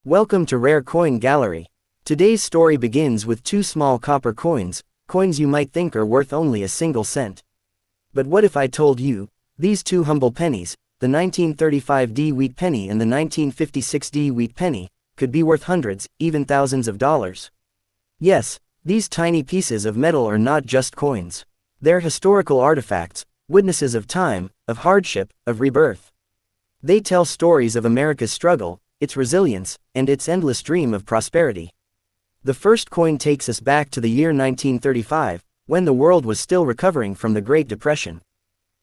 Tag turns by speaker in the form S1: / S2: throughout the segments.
S1: Welcome to Rare Coin Gallery. Today's story begins with two small copper coins, coins you might think are worth only a single cent. But what if I told you, these two humble pennies, the 1935 Wheat Penny and the 1956 Wheat Penny, could be worth hundreds, even thousands of dollars? Yes, these tiny pieces of metal are not just coins. They're historical artifacts, witnesses of time, of hardship, of rebirth. They tell stories of America's struggle, its resilience, and its endless dream of prosperity. The first coin takes us back to the year 1935, when the world was still recovering from the Great Depression.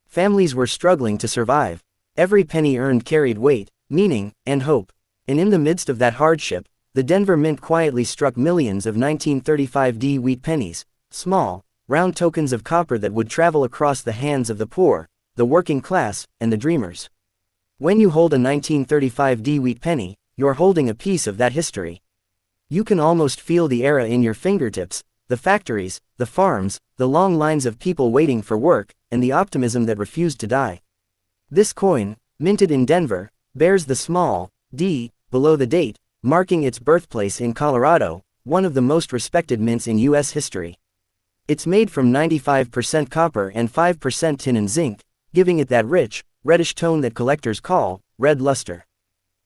S1: Families were struggling to survive. Every penny earned carried weight, meaning, and hope. And in the midst of that hardship, the Denver Mint quietly struck millions of 1935 Wheat Pennies, small, round tokens of copper that would travel across the hands of the poor, the working class, and the dreamers. When you hold a 1935 Wheat Penny, you're holding a piece of that history. You can almost feel the era in your fingertips, the factories, the farms, the long lines of people waiting for work, and the optimism that refused to die. This coin, minted in Denver, bears the small d below the date, marking its birthplace in Colorado, one of the most respected mints in U.S. history. It's made from 95% copper and 5% tin and zinc, giving it that rich, reddish tone that collectors call red luster.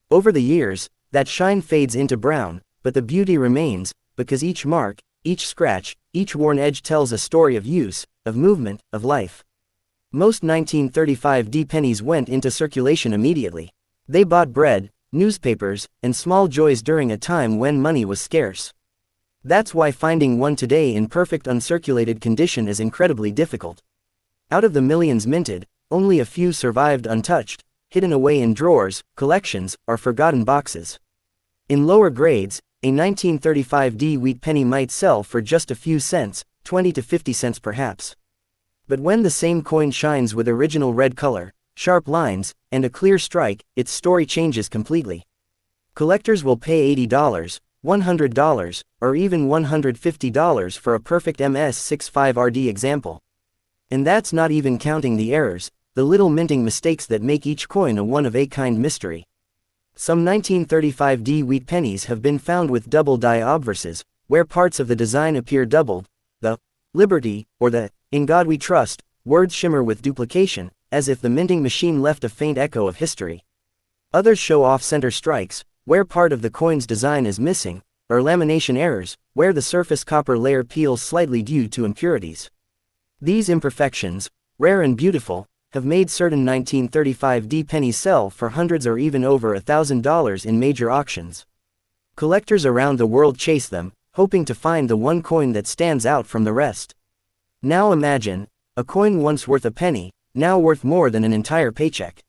S1: Over the years, that shine fades into brown, but the beauty remains, because each mark, each scratch, each worn edge tells a story of use, of movement, of life. Most 1935 pennies went into circulation immediately. They bought bread, newspapers, and small joys during a time when money was scarce. That's why finding one today in perfect uncirculated condition is incredibly difficult. Out of the millions minted, only a few survived untouched, hidden away in drawers, collections, or forgotten boxes. In lower grades, a 1935 Wheat Penny might sell for just a few cents, 20 to 50 cents perhaps. But when the same coin shines with original red color, sharp lines, and a clear strike, its story changes completely. Collectors will pay $80, $100, or even $150 for a perfect MS65RD example. And that's not even counting the errors, the little minting mistakes that make each coin a one-of-a-kind mystery. Some 1935 Wheat Pennies have been found with double die obverses, where parts of the design appear doubled. The Liberty, or the In God We Trust, words shimmer with duplication, as if the minting machine left a faint echo of history. Others show off-center strikes, where part of the coin's design is missing, or lamination errors, where the surface copper layer peels slightly due to impurities. These imperfections, rare and beautiful, have made certain 1935 pennies sell for hundreds or even over $1,000 in major auctions. Collectors around the world chase them, hoping to find the one coin that stands out from the rest. Now imagine, a coin once worth a penny, now worth more than an entire paycheck.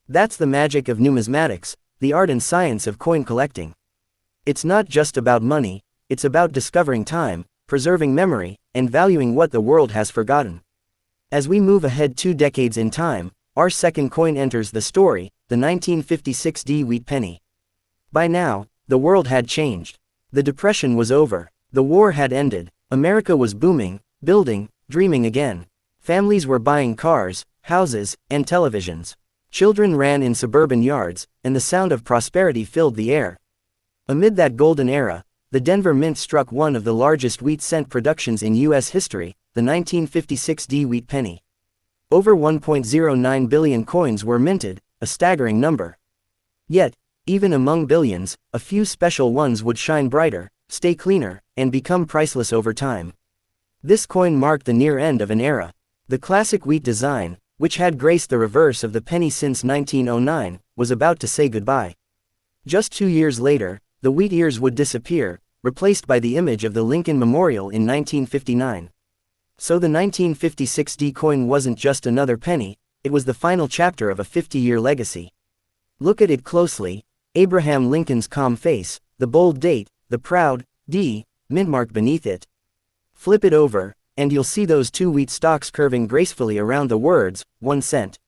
S1: That's the magic of numismatics, the art and science of coin collecting. It's not just about money, it's about discovering time, preserving memory, and valuing what the world has forgotten. As we move ahead 2 decades in time, our second coin enters the story, the 1956 Wheat Penny. By now, the world had changed. The Depression was over. The war had ended. America was booming, building, dreaming again. Families were buying cars, houses, and televisions. Children ran in suburban yards, and the sound of prosperity filled the air. Amid that golden era, the Denver Mint struck one of the largest wheat cent productions in U.S. history, the 1956 Wheat Penny. Over 1.09 billion coins were minted, a staggering number. Yet, even among billions, a few special ones would shine brighter, stay cleaner, and become priceless over time. This coin marked the near end of an era. The classic wheat design, which had graced the reverse of the penny since 1909, was about to say goodbye. Just 2 years later, the wheat ears would disappear, replaced by the image of the Lincoln Memorial in 1959. So the 1956 coin wasn't just another penny, it was the final chapter of a 50-year legacy. Look at it closely, Abraham Lincoln's calm face, the bold date, the proud D mint mark beneath it. Flip it over, and you'll see those two wheat stalks curving gracefully around the words, 1 cent.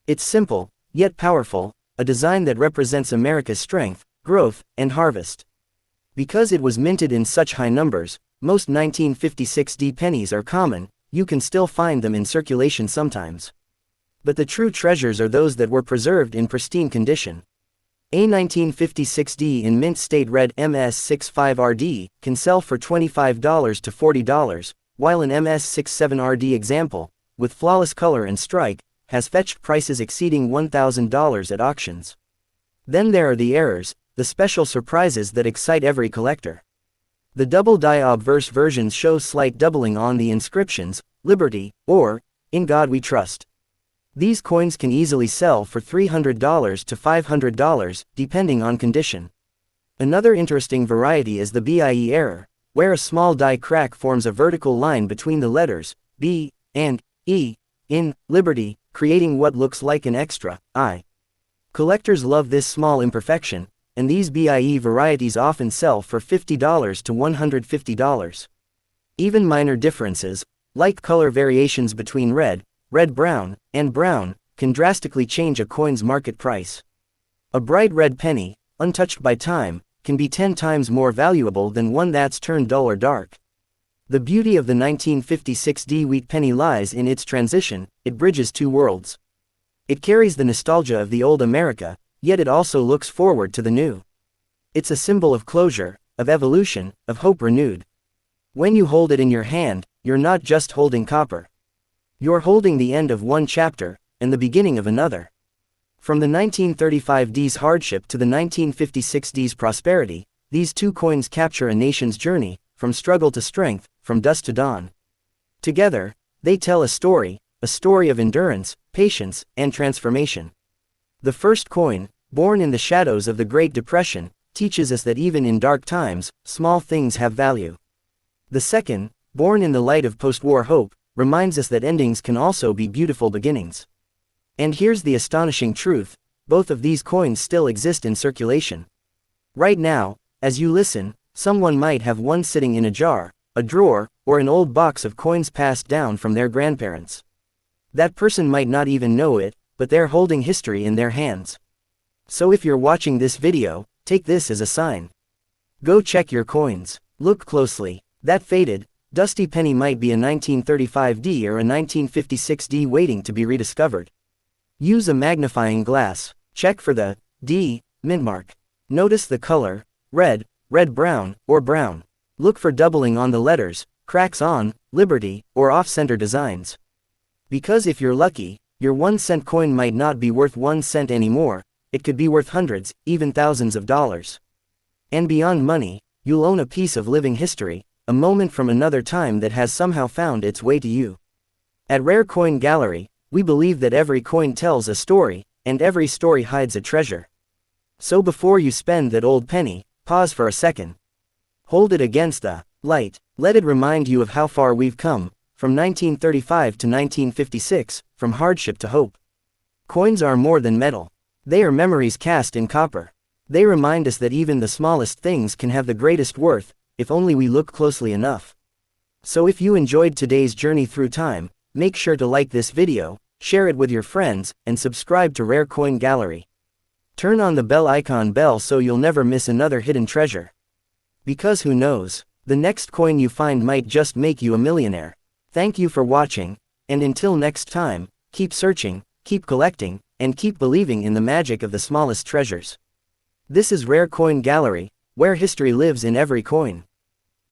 S1: It's simple, yet powerful, a design that represents America's strength, growth, and harvest. Because it was minted in such high numbers, most 1956 pennies are common, you can still find them in circulation sometimes. But the true treasures are those that were preserved in pristine condition. A 1956D in mint state red MS65RD can sell for $25 to $40, while an MS67RD example, with flawless color and strike, has fetched prices exceeding $1,000 at auctions. Then there are the errors, the special surprises that excite every collector. The double die obverse versions show slight doubling on the inscriptions, Liberty, or, In God We Trust. These coins can easily sell for $300 to $500, depending on condition. Another interesting variety is the BIE error, where a small die crack forms a vertical line between the letters, B, and E, in Liberty, creating what looks like an extra I. Collectors love this small imperfection, and these BIE varieties often sell for $50 to $150. Even minor differences, like color variations between red, red-brown, and brown, can drastically change a coin's market price. A bright red penny, untouched by time, can be 10 times more valuable than one that's turned dull or dark. The beauty of the 1956D Wheat Penny lies in its transition. It bridges two worlds. It carries the nostalgia of the old America, yet it also looks forward to the new. It's a symbol of closure, of evolution, of hope renewed. When you hold it in your hand, you're not just holding copper. You're holding the end of one chapter, and the beginning of another. From the 1935D's hardship to the 1956D's prosperity, these two coins capture a nation's journey, from struggle to strength, from dusk to dawn. Together, they tell a story of endurance, patience, and transformation. The first coin, born in the shadows of the Great Depression, teaches us that even in dark times, small things have value. The second, born in the light of post-war hope, reminds us that endings can also be beautiful beginnings. And here's the astonishing truth, both of these coins still exist in circulation. Right now, as you listen, someone might have one sitting in a jar, a drawer, or an old box of coins passed down from their grandparents. That person might not even know it, but they're holding history in their hands. So if you're watching this video, take this as a sign. Go check your coins. Look closely. That faded, dusty penny might be a 1935D or a 1956D waiting to be rediscovered. Use a magnifying glass. Check for the D mint mark. Notice the color, red, red-brown, or brown. Look for doubling on the letters, cracks on Liberty, or off-center designs. Because if you're lucky, your 1-cent coin might not be worth 1 cent anymore, it could be worth hundreds, even thousands of dollars. And beyond money, you'll own a piece of living history, a moment from another time that has somehow found its way to you. At Rare Coin Gallery, we believe that every coin tells a story, and every story hides a treasure. So before you spend that old penny, pause for a second. Hold it against the light. Let it remind you of how far we've come, from 1935 to 1956, from hardship to hope. Coins are more than metal. They are memories cast in copper. They remind us that even the smallest things can have the greatest worth, if only we look closely enough. So if you enjoyed today's journey through time, make sure to like this video, share it with your friends, and subscribe to Rare Coin Gallery. Turn on the bell icon so you'll never miss another hidden treasure. Because who knows, the next coin you find might just make you a millionaire. Thank you for watching, and until next time, keep searching, keep collecting, and keep believing in the magic of the smallest treasures. This is Rare Coin Gallery, where history lives in every coin.